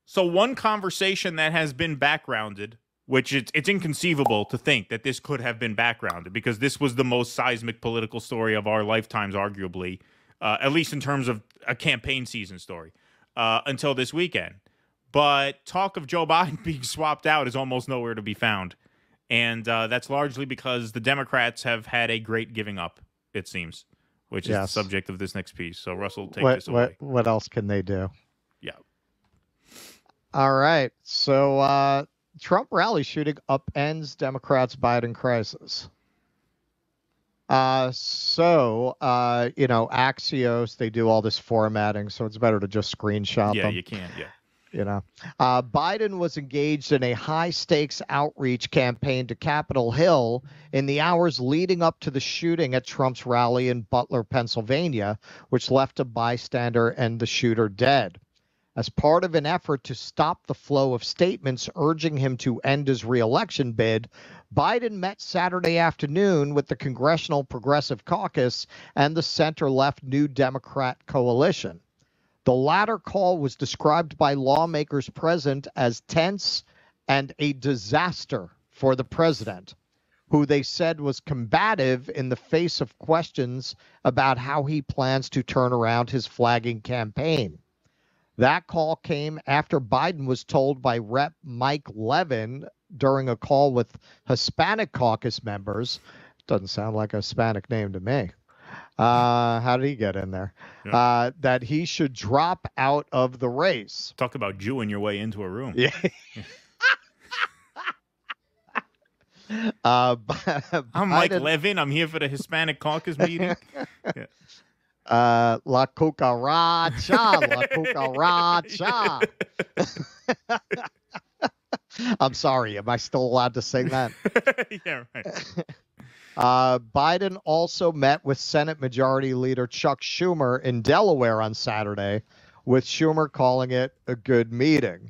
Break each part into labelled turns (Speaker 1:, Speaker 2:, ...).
Speaker 1: So one conversation that has been backgrounded, which it's inconceivable to think that this could have been backgrounded, because this was the most seismic political story of our lifetimes, arguably, at least in terms of a campaign season story, until this weekend. But talk of Joe Biden being swapped out is almost nowhere to be found. And that's largely because the Democrats have had a great giving up, it seems, which is the subject of this next piece. So, Russell, take this away.
Speaker 2: What else can they do?
Speaker 1: Yeah.
Speaker 2: All right. So, Trump rally shooting upends Democrats' Biden crisis. Axios, they do all this formatting, so it's better to just screenshot them.
Speaker 1: Yeah, you can, yeah.
Speaker 2: Biden was engaged in a high-stakes outreach campaign to Capitol Hill in the hours leading up to the shooting at Trump's rally in Butler, Pennsylvania, which left a bystander and the shooter dead. As part of an effort to stop the flow of statements urging him to end his re-election bid, Biden met Saturday afternoon with the Congressional Progressive Caucus and the center-left New Democrat coalition. The latter call was described by lawmakers present as tense and a disaster for the president, who they said was combative in the face of questions about how he plans to turn around his flagging campaign. That call came after Biden was told by Rep. Mike Levin during a call with Hispanic caucus members, doesn't sound like a Hispanic name to me. How did he get in there? Yeah. That he should drop out of the race.
Speaker 1: Talk about Jewing your way into a room.
Speaker 2: Yeah.
Speaker 1: I'm Mike Levin. I'm here for the Hispanic caucus meeting. Yeah.
Speaker 2: La cucaracha, la cucaracha. I'm sorry. Am I still allowed to sing that?
Speaker 1: Yeah, right.
Speaker 2: Biden also met with Senate Majority Leader Chuck Schumer in Delaware on Saturday, with Schumer calling it a good meeting.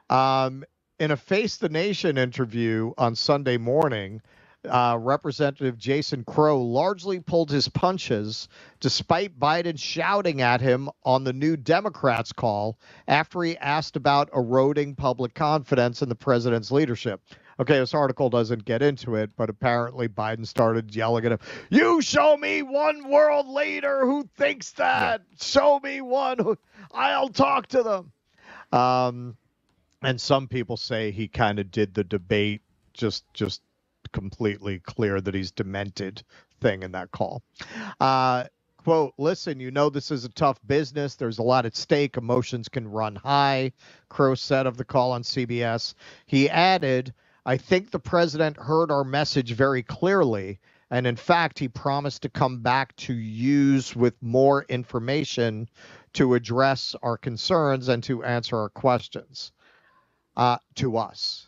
Speaker 2: In a Face the Nation interview on Sunday morning, Representative Jason Crow largely pulled his punches, despite Biden shouting at him on the New Democrats call after he asked about eroding public confidence in the president's leadership. Okay, this article doesn't get into it, but apparently Biden started yelling at him, "You show me one world leader who thinks that. Yeah. Show me one who I'll talk to them." And some people say he kind of did the debate just completely clear that he's demented thing in that call. Quote, "Listen, this is a tough business. There's a lot at stake. Emotions can run high," Crow said of the call on CBS. He added, "I think the president heard our message very clearly. And in fact, he promised to come back to use with more information to address our concerns and to answer our questions." To us.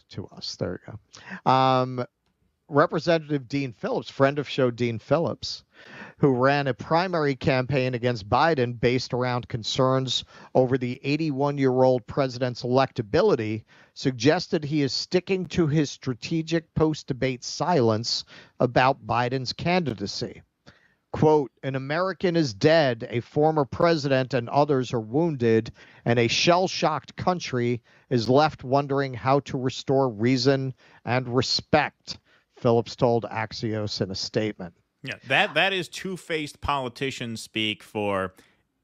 Speaker 2: There you go. Representative Dean Phillips, friend of show Dean Phillips, who ran a primary campaign against Biden based around concerns over the 81-year-old president's electability, suggested he is sticking to his strategic post-debate silence about Biden's candidacy. Quote, "An American is dead, a former president and others are wounded, and a shell-shocked country is left wondering how to restore reason and respect," Phillips told Axios in a statement.
Speaker 1: Yeah, that is two-faced politician speak for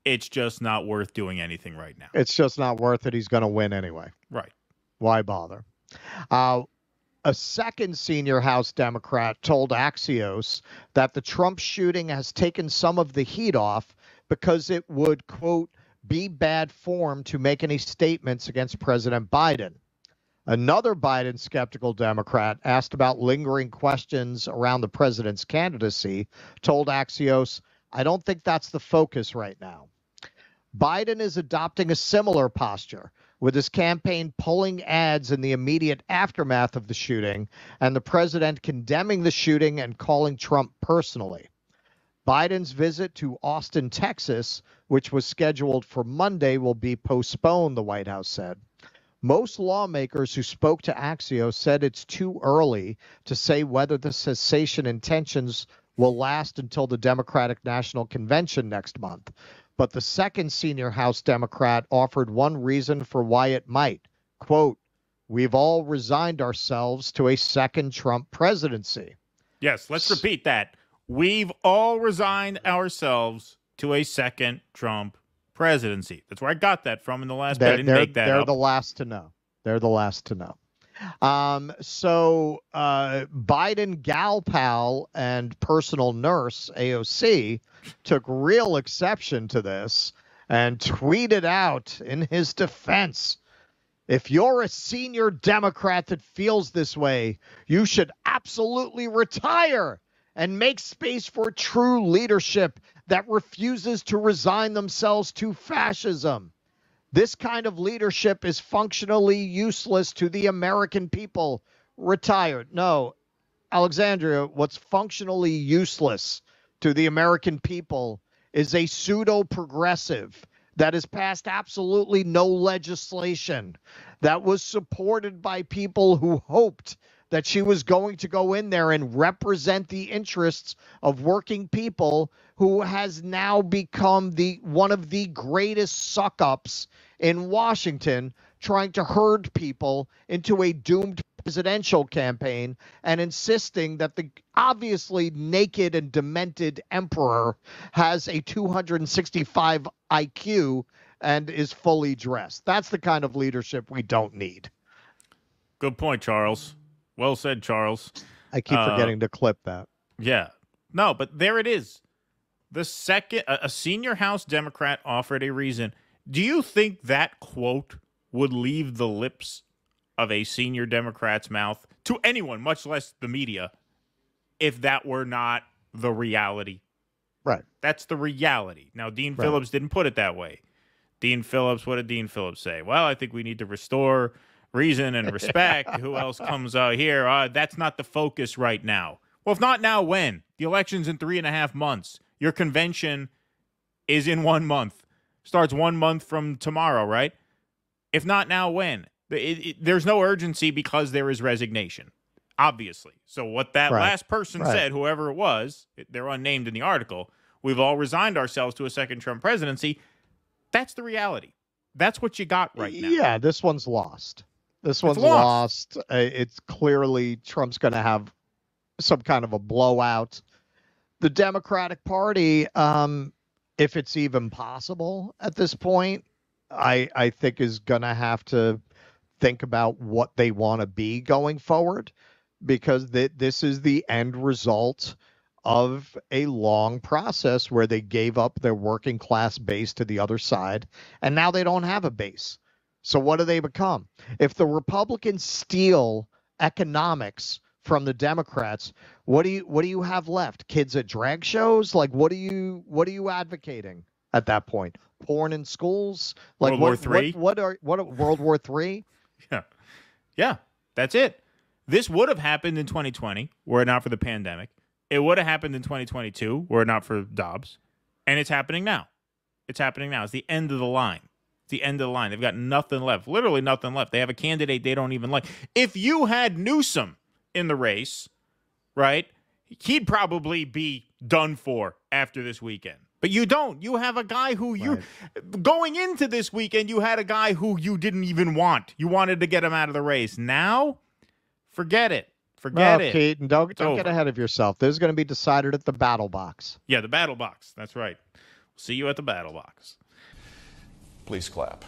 Speaker 1: it's just not worth doing anything right now.
Speaker 2: It's just not worth it. He's going to win anyway.
Speaker 1: Right.
Speaker 2: Why bother? A second senior House Democrat told Axios that the Trump shooting has taken some of the heat off because it would, quote, "be bad form to make any statements against President Biden." Another Biden skeptical Democrat, asked about lingering questions around the president's candidacy, told Axios, "I don't think that's the focus right now." Biden is adopting a similar posture, with his campaign pulling ads in the immediate aftermath of the shooting and the president condemning the shooting and calling Trump personally. Biden's visit to Austin, Texas, which was scheduled for Monday, will be postponed, the White House said. Most lawmakers who spoke to Axios said it's too early to say whether the cessation intentions will last until the Democratic National Convention next month. But the second senior House Democrat offered one reason for why it might. Quote, "We've all resigned ourselves to a second Trump presidency."
Speaker 1: Yes, let's repeat that. We've all resigned ourselves to a second Trump presidency. That's where I got that from in the last bit. I didn't make that
Speaker 2: They're
Speaker 1: up.
Speaker 2: the last to know. They're the last to know. Biden gal pal and personal nurse, AOC, took real exception to this and tweeted out in his defense, "If you're a senior Democrat that feels this way, you should absolutely retire and make space for true leadership that refuses to resign themselves to fascism. This kind of leadership is functionally useless to the American people. Retired." No, Alexandria, what's functionally useless to the American people is a pseudo-progressive that has passed absolutely no legislation, that was supported by people who hoped that she was going to go in there and represent the interests of working people, who has now become one of the greatest suck-ups in Washington, trying to herd people into a doomed presidential campaign and insisting that the obviously naked and demented emperor has a 265 IQ and is fully dressed. That's the kind of leadership we don't need.
Speaker 1: Good point, Charles. Well said, Charles.
Speaker 2: I keep forgetting to clip that.
Speaker 1: Yeah. No, but there it is. The second, a senior House Democrat offered a reason. Do you think that quote would leave the lips of a senior Democrat's mouth to anyone, much less the media, if that were not the reality?
Speaker 2: Right.
Speaker 1: That's the reality. Now, Dean Phillips didn't put it that way. Dean Phillips, what did Dean Phillips say? Well, I think we need to restore reason and respect. Who else comes out here? That's not the focus right now. Well, if not now, when? The election's in 3.5 months. Your convention is in 1 month. Starts 1 month from tomorrow, right? If not now, when? There's no urgency because there is resignation, obviously. So what that last person said, whoever it was, they're unnamed in the article, we've all resigned ourselves to a second Trump presidency. That's the reality. That's what you got right now.
Speaker 2: Yeah, this one's lost. This one's lost. It's clearly Trump's going to have some kind of a blowout. The Democratic Party, if it's even possible at this point, I think is going to have to think about what they want to be going forward, because this is the end result of a long process where they gave up their working class base to the other side, and now they don't have a base. So what do they become? If the Republicans steal economics from the Democrats, what do you have left? Kids at drag shows? Like, what are you advocating at that point? Porn in schools? Like
Speaker 1: World War III?
Speaker 2: What World War III?
Speaker 1: Yeah, that's it. This would have happened in 2020 were it not for the pandemic. It would have happened in 2022 were it not for Dobbs. And it's happening now. It's happening now. It's the end of the line. It's the end of the line. They've got nothing left. Literally nothing left. They have a candidate they don't even like. If you had Newsom in the race, right, he'd probably be done for after this weekend. But you don't. You have a guy who going into this weekend, you had a guy who you didn't even want. You wanted to get him out of the race. Now, forget it. Forget it.
Speaker 2: Keaton, don't get ahead of yourself. This is going to be decided at the battle box.
Speaker 1: Yeah, the battle box. That's right. See you at the battle box.
Speaker 3: Please clap.